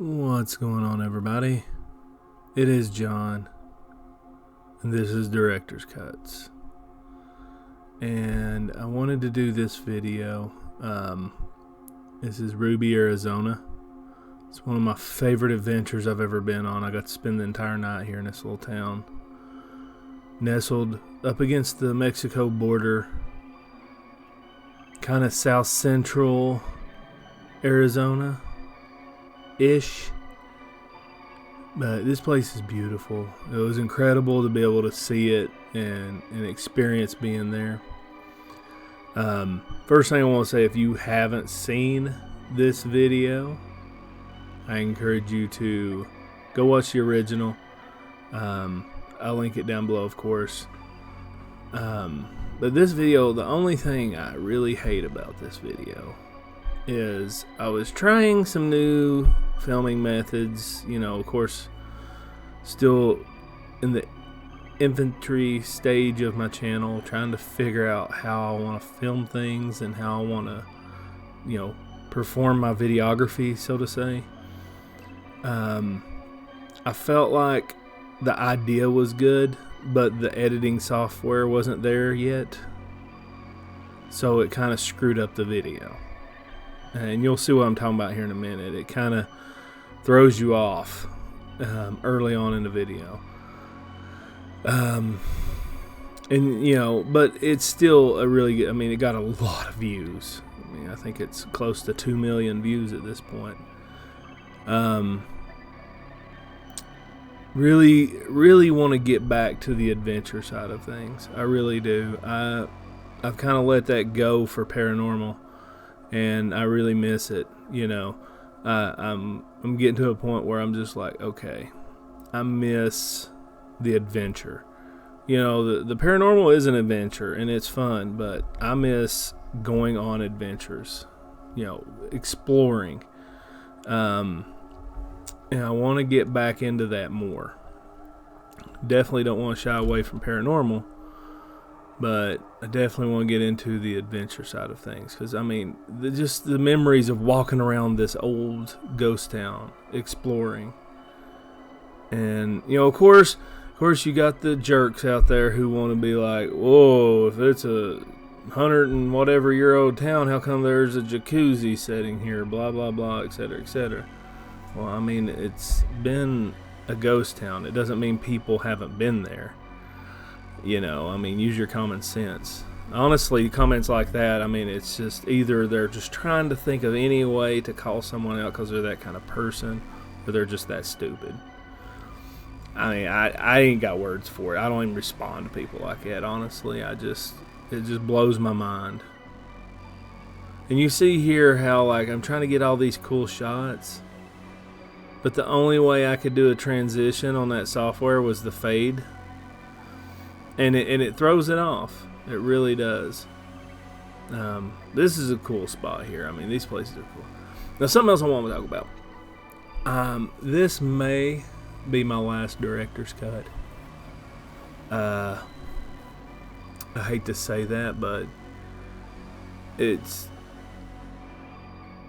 What's going on, everybody? It is John, and this is Director's Cuts. And I wanted to do this video. This is Ruby, Arizona. It's one of my favorite adventures I've ever been on. I got to spend the entire night here in this little town, nestled up against the Mexico border, kind of south central Arizona-ish. But this place is beautiful. It was incredible to be able to see it and experience being there. First thing I want to say, if you haven't seen this video, I encourage you to go watch the original. I'll link it down below, of course. But this video, the only thing I really hate about this video is I was trying some new filming methods, of course, still in the infantry stage of my channel, trying to figure out how I want to film things and how I want to, perform my videography, so to say. I felt like the idea was good, but the editing software wasn't there yet, so it kind of screwed up the video. And you'll see what I'm talking about here in a minute. It kind of throws you off early on in the video. But it's still a really good, it got a lot of views. I think it's close to 2 million views at this point. Really want to get back to the adventure side of things. I really do. I've kind of let that go for paranormal, and I really miss it. I'm getting to a point where I'm just like, okay, I miss the adventure. The paranormal is an adventure and it's fun, but I miss going on adventures, exploring. And I want to get back into that more. Definitely don't want to shy away from paranormal, but I definitely want to get into the adventure side of things. Because, just the memories of walking around this old ghost town, exploring. And, of course, you got the jerks out there who want to be like, whoa, if it's a 100 and whatever year old town, how come there's a jacuzzi setting here, blah, blah, blah, etc., etc. Well, it's been a ghost town. It doesn't mean people haven't been there. Use your common sense. Honestly, comments like that, it's just either they're just trying to think of any way to call someone out because they're that kind of person, or they're just that stupid. I ain't got words for it. I don't even respond to people like that, honestly. It just blows my mind. And you see here how, I'm trying to get all these cool shots, but the only way I could do a transition on that software was the fade. And it throws it off. It really does. This is a cool spot here. These places are cool. Now, something else I want to talk about. This may be my last director's cut. I hate to say that, but it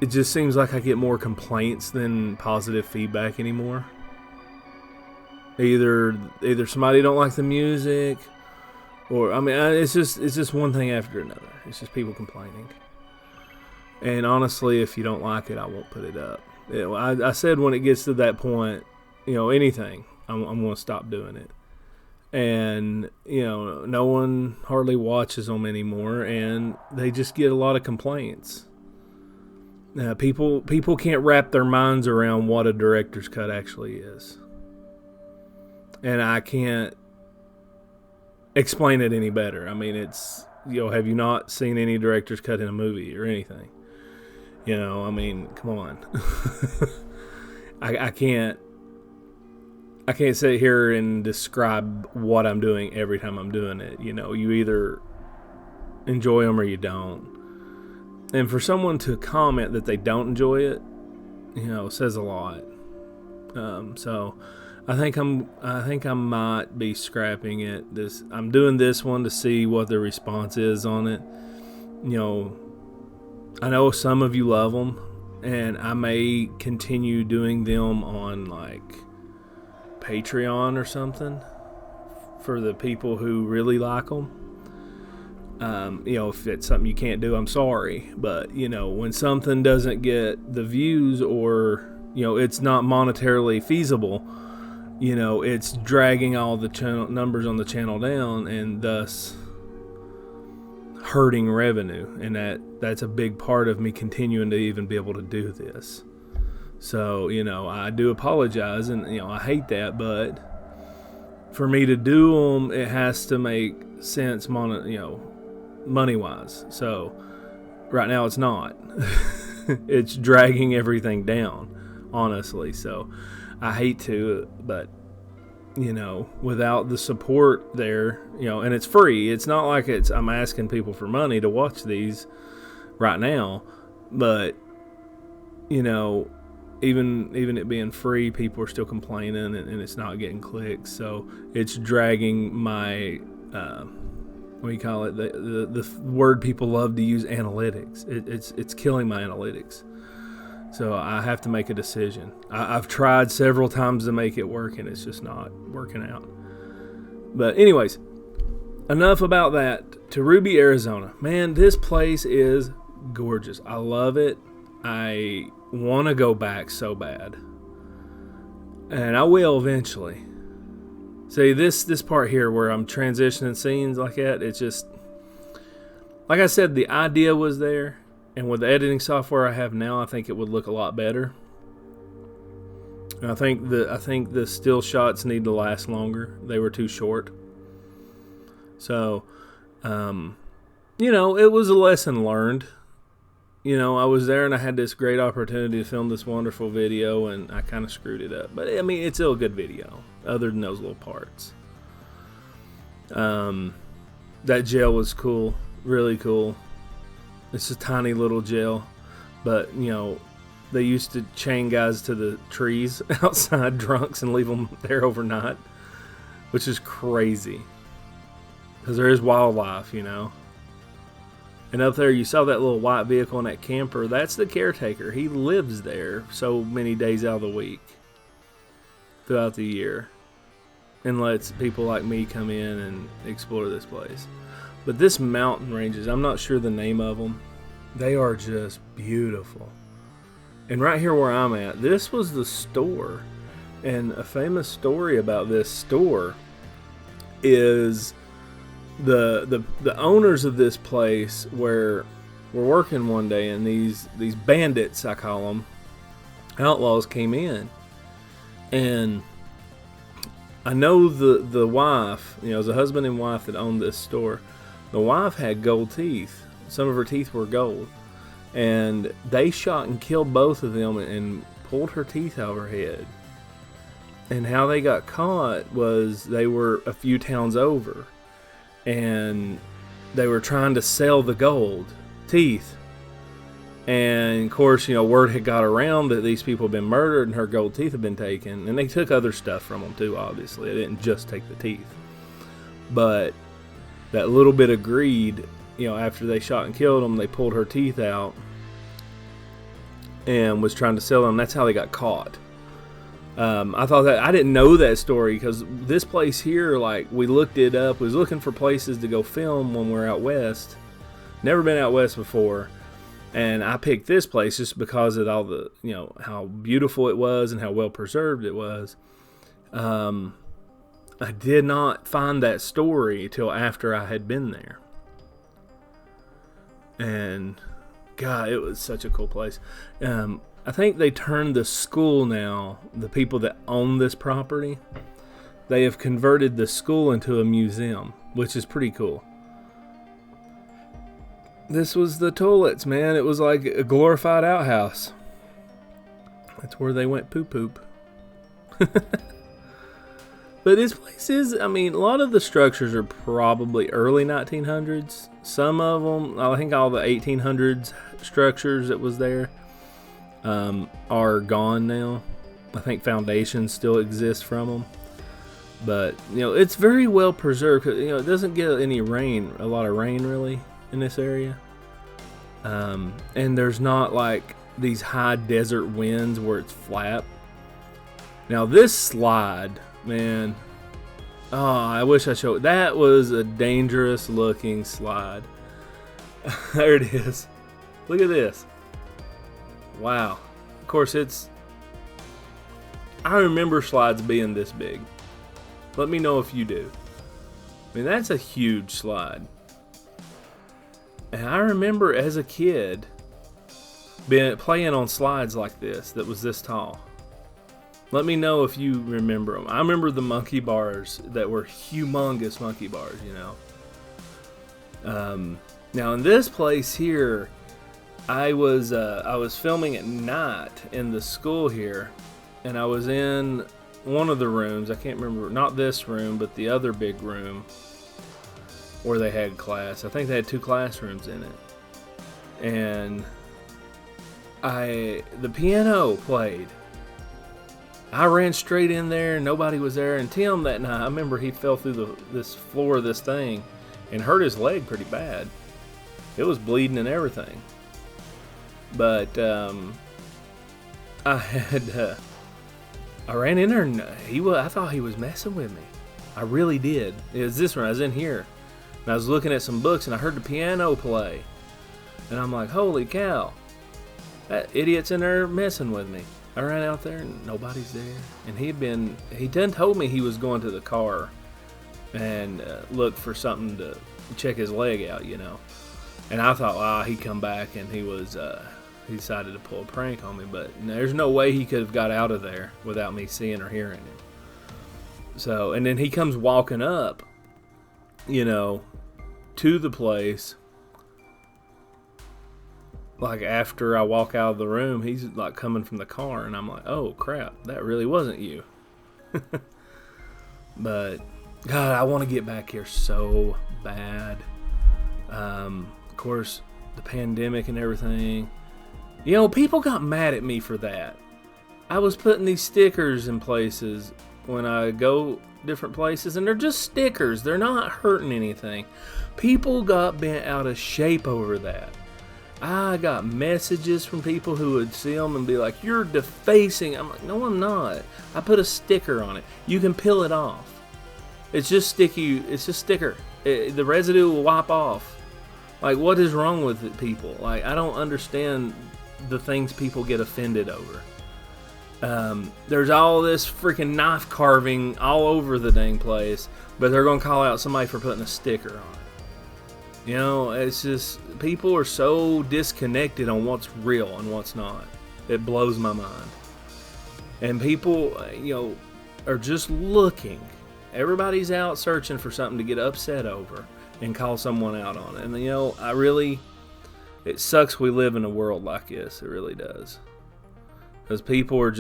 just seems like I get more complaints than positive feedback anymore. Either somebody don't like the music, or it's just one thing after another. It's just people complaining. And honestly, if you don't like it, I won't put it up. I said when it gets to that point, anything, I'm going to stop doing it. And, no one hardly watches them anymore, and they just get a lot of complaints. People can't wrap their minds around what a director's cut actually is. And I can't explain it any better. It's, have you not seen any director's cut in a movie or anything? Come on. I can't sit here and describe what I'm doing every time I'm doing it. You either enjoy them or you don't. And for someone to comment that they don't enjoy it, says a lot. So I think I might be scrapping it. I'm doing this one to see what the response is on it. I know some of you love them, and I may continue doing them on like Patreon or something for the people who really like them. If it's something you can't do, I'm sorry. But, when something doesn't get the views or, it's not monetarily feasible, it's dragging all the channel numbers on the channel down and thus hurting revenue. And that's a big part of me continuing to even be able to do this. So, I do apologize and, I hate that, but for me to do them, it has to make sense money-wise. So right now it's not. It's dragging everything down, honestly. So I hate to, but without the support there, and it's free. It's not like I'm asking people for money to watch these right now, but even it being free, people are still complaining and it's not getting clicks. So it's dragging my what do you call it? The word people love to use, analytics. It's killing my analytics. So I have to make a decision. I've tried several times to make it work, and it's just not working out. But anyways, enough about that. To Ruby, Arizona. Man, this place is gorgeous. I love it. I want to go back so bad. And I will eventually. See, this part here where I'm transitioning scenes like that, it's just, like I said, the idea was there, and with the editing software I have now, I think it would look a lot better. And I think the still shots need to last longer. They were too short. So, it was a lesson learned. I was there and I had this great opportunity to film this wonderful video, and I kind of screwed it up. But, it's still a good video, other than those little parts. That jail was cool, really cool. It's a tiny little jail, but, they used to chain guys to the trees outside, drunks, and leave them there overnight, which is crazy. Because there is wildlife, And up there, you saw that little white vehicle in that camper. That's the caretaker. He lives there so many days out of the week throughout the year and lets people like me come in and explore this place. But this mountain ranges, I'm not sure the name of them. They are just beautiful. And right here where I'm at, this was the store. And a famous story about this store is the owners of this place were working one day, and these bandits, I call them, outlaws, came in. And I know the wife, it was a husband and wife that owned this store. The wife had gold teeth. Some of her teeth were gold. And they shot and killed both of them and pulled her teeth out of her head. And how they got caught was they were a few towns over. And they were trying to sell the gold teeth. And of course, word had got around that these people had been murdered and her gold teeth had been taken. And they took other stuff from them too, obviously. They didn't just take the teeth. But that little bit of greed, after they shot and killed them, they pulled her teeth out and was trying to sell them. That's how they got caught. I thought that, I didn't know that story, because this place here, we looked it up. We was looking for places to go film when we're out west. Never been out west before. And I picked this place just because of all the, how beautiful it was and how well preserved it was. I did not find that story till after I had been there. And God, it was such a cool place. I think they turned the school now, the people that own this property, they have converted the school into a museum, which is pretty cool. This was the toilets, man. It was like a glorified outhouse. That's where they went poop. But this place is, a lot of the structures are probably early 1900s. Some of them, I think all the 1800s structures that was there are gone now. I think foundations still exist from them. But, it's very well preserved. It doesn't get a lot of rain really in this area. And there's not these high desert winds where it's flat. Now this slide, man, oh, I wish I showed. That was a dangerous looking slide. There it is. Look at this. Wow. Of course, I remember slides being this big. Let me know if you do. I mean, that's a huge slide. And I remember as a kid playing on slides like this that was this tall. Let me know if you remember them. I remember the monkey bars that were humongous monkey bars, you know. Now in this place here, I was filming at night in the school here, and I was in one of the rooms. I can't remember, not this room, but the other big room where they had class. I think they had 2 classrooms in it, and the piano played. I ran straight in there, and nobody was there. And Tim that night, I remember he fell through this floor of this thing and hurt his leg pretty bad. It was bleeding and everything. But I ran in there, and I thought he was messing with me. I really did. It was this one. I was in here, and I was looking at some books, and I heard the piano play, and I'm like, "Holy cow! That idiot's in there messing with me." I ran out there, and nobody's there. And he done told me he was going to the car and look for something to check his leg out, you know. And I thought, he'd come back, and he decided to pull a prank on me. But there's no way he could have got out of there without me seeing or hearing him. So, and then he comes walking up, you know, to the place. Like after I walk out of the room, he's like coming from the car, and I'm like, oh crap, that really wasn't you. But God, I want to get back here so bad. Of course, the pandemic and everything. You know, people got mad at me for that. I was putting these stickers in places when I go different places, and they're just stickers. They're not hurting anything. People got bent out of shape over that. I got messages from people who would see them and be like, "You're defacing." I'm like, "No, I'm not. I put a sticker on it. You can peel it off. It's just sticky. It's just sticker. The residue will wipe off." Like, what is wrong with it, people? Like, I don't understand the things people get offended over. There's all this freaking knife carving all over the dang place, but they're going to call out somebody for putting a sticker on it. You know, it's just, people are so disconnected on what's real and what's not. It blows my mind. And people, you know, are just looking. Everybody's out searching for something to get upset over and call someone out on it. And, you know, it sucks we live in a world like this. It really does. Because people are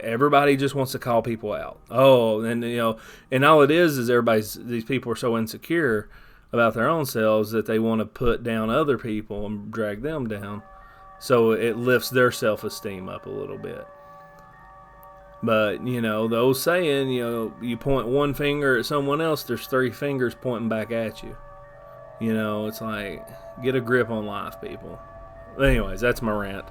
everybody just wants to call people out. Oh, and, you know, and all it is these people are so insecure about their own selves that they want to put down other people and drag them down, so it lifts their self-esteem up a little bit. But, you know, the old saying, you know, you point one finger at someone else, there's 3 fingers pointing back at you. You know, it's like, get a grip on life, people. Anyways, that's my rant.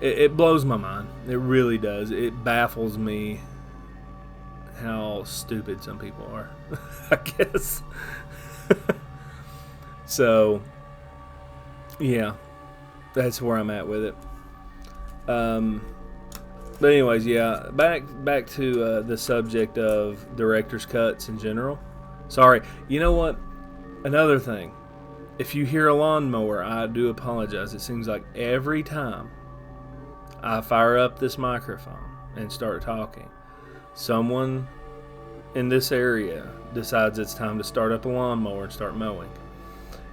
It blows my mind. It really does. It baffles me how stupid some people are, I guess. So, yeah, that's where I'm at with it. But anyways, yeah, back to the subject of director's cuts in general. Sorry, you know what? Another thing, if you hear a lawnmower, I do apologize. It seems like every time I fire up this microphone and start talking, someone in this area decides it's time to start up a lawnmower and start mowing.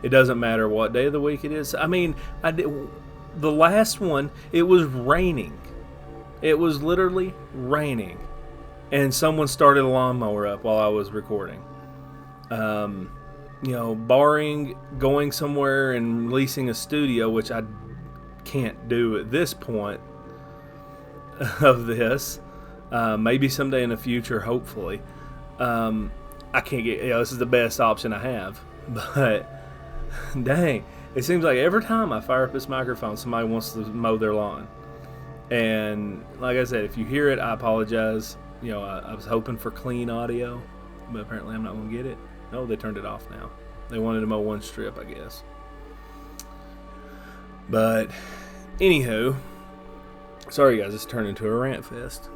It doesn't matter what day of the week it is. I mean, the last one, it was raining. It was literally raining, and someone started a lawnmower up while I was recording. You know, barring going somewhere and leasing a studio, which I can't do at this point of this. Maybe someday in the future, hopefully. I can't get, you know, this is the best option I have. But Dang. It seems like every time I fire up this microphone, somebody wants to mow their lawn. And like I said, if you hear it, I apologize. You know, I was hoping for clean audio, but apparently I'm not going to get it. No, they turned it off now. They wanted to mow one strip, I guess. But, anywho, sorry guys, it's turned into a rant fest.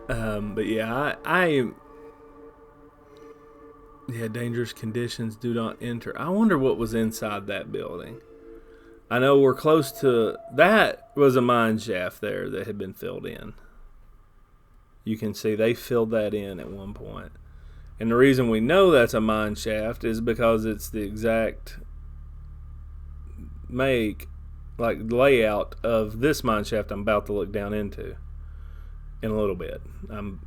But yeah, yeah, dangerous conditions, do not enter. I wonder what was inside that building. I know we're close to, that was a mine shaft there that had been filled in. You can see they filled that in at one point. And the reason we know that's a mine shaft is because it's the exact layout of this mine shaft I'm about to look down into in a little bit. I'm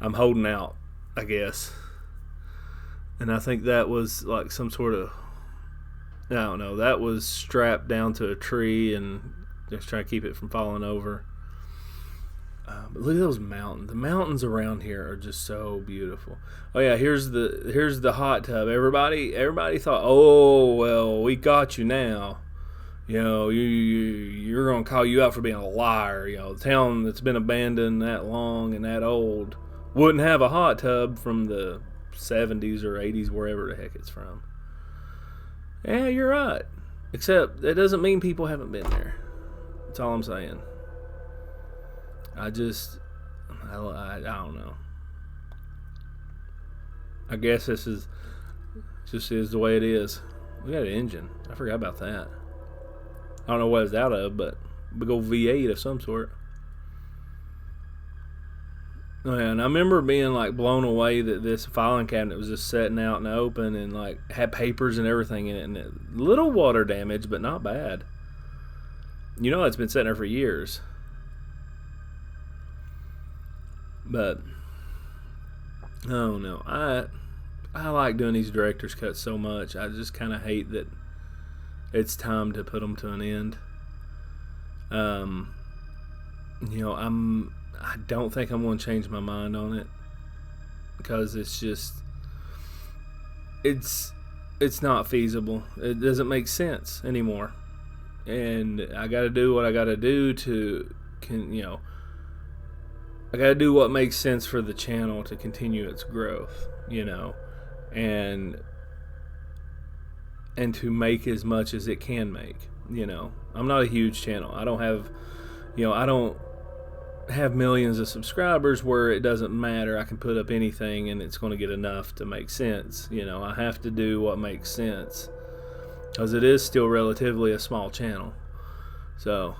holding out, I guess. And I think that was like some sort of, I don't know, that was strapped down to a tree and just trying to keep it from falling over. But look at those mountains. The mountains around here are just so beautiful. Oh yeah, here's the hot tub. Everybody thought, oh well, we got you now. You know, you're gonna call you out for being a liar. You know, the town that's been abandoned that long and that old wouldn't have a hot tub from the 70s or 80s, wherever the heck it's from. Yeah, you're right. Except that doesn't mean people haven't been there. That's all I'm saying. I don't know. I guess this is just is the way it is. We got an engine. I forgot about that. I don't know what it's out of, but big old V8 of some sort. Oh, yeah, and I remember being like blown away that this filing cabinet was just sitting out in the open and like had papers and everything in it, and little water damage, but not bad. You know, it's been sitting there for years. But I don't know. I like doing these director's cuts so much. I just kind of hate that it's time to put them to an end. You know, I don't think I'm going to change my mind on it, because it's just it's not feasible. It doesn't make sense anymore, and I got to do what I got to do I got to do what makes sense for the channel to continue its growth, you know, and to make as much as it can make, you know. I'm not a huge channel. I don't have millions of subscribers where it doesn't matter. I can put up anything and it's going to get enough to make sense. You know, I have to do what makes sense, because it is still relatively a small channel. So,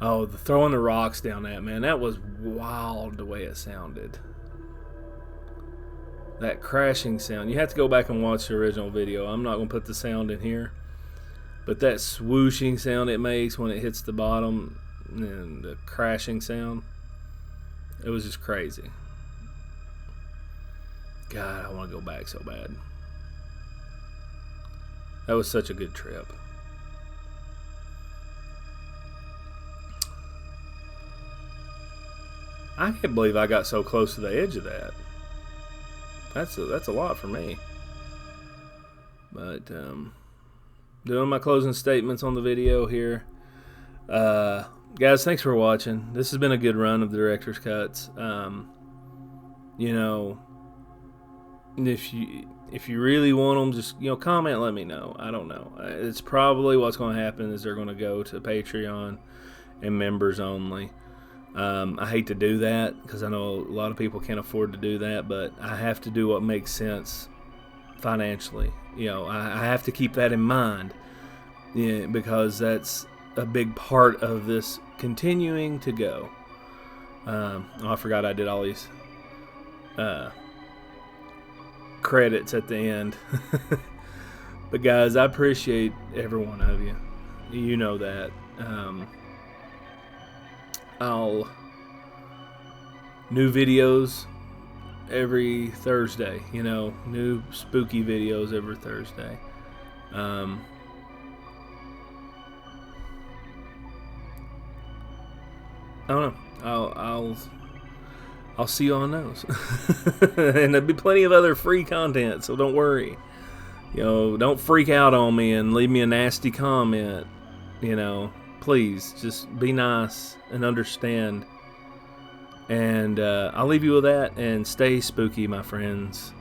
the throwing the rocks down that, man, that was wild the way it sounded. That crashing sound. You have to go back and watch the original video. I'm not going to put the sound in here. But that swooshing sound it makes when it hits the bottom, and the crashing sound, it was just crazy. God, I want to go back so bad. That was such a good trip. I can't believe I got so close to the edge of that. That's a lot for me. But doing my closing statements on the video here. Guys, thanks for watching. This has been a good run of the director's cuts. You know, if you really want them, just, you know, comment, let me know. I don't know. It's probably what's going to happen is they're going to go to Patreon and members only. I hate to do that, because I know a lot of people can't afford to do that, but I have to do what makes sense financially. You know, I have to keep that in mind, yeah, because that's a big part of this continuing to go. I forgot I did all these credits at the end. But guys, I appreciate every one of you. You know that. New videos every Thursday, you know, new spooky videos every Thursday. I don't know. I'll see you on those. And there'll be plenty of other free content, so don't worry. don't freak out on me and leave me a nasty comment. Please just be nice and understand. And I'll leave you with that, and stay spooky, my friends.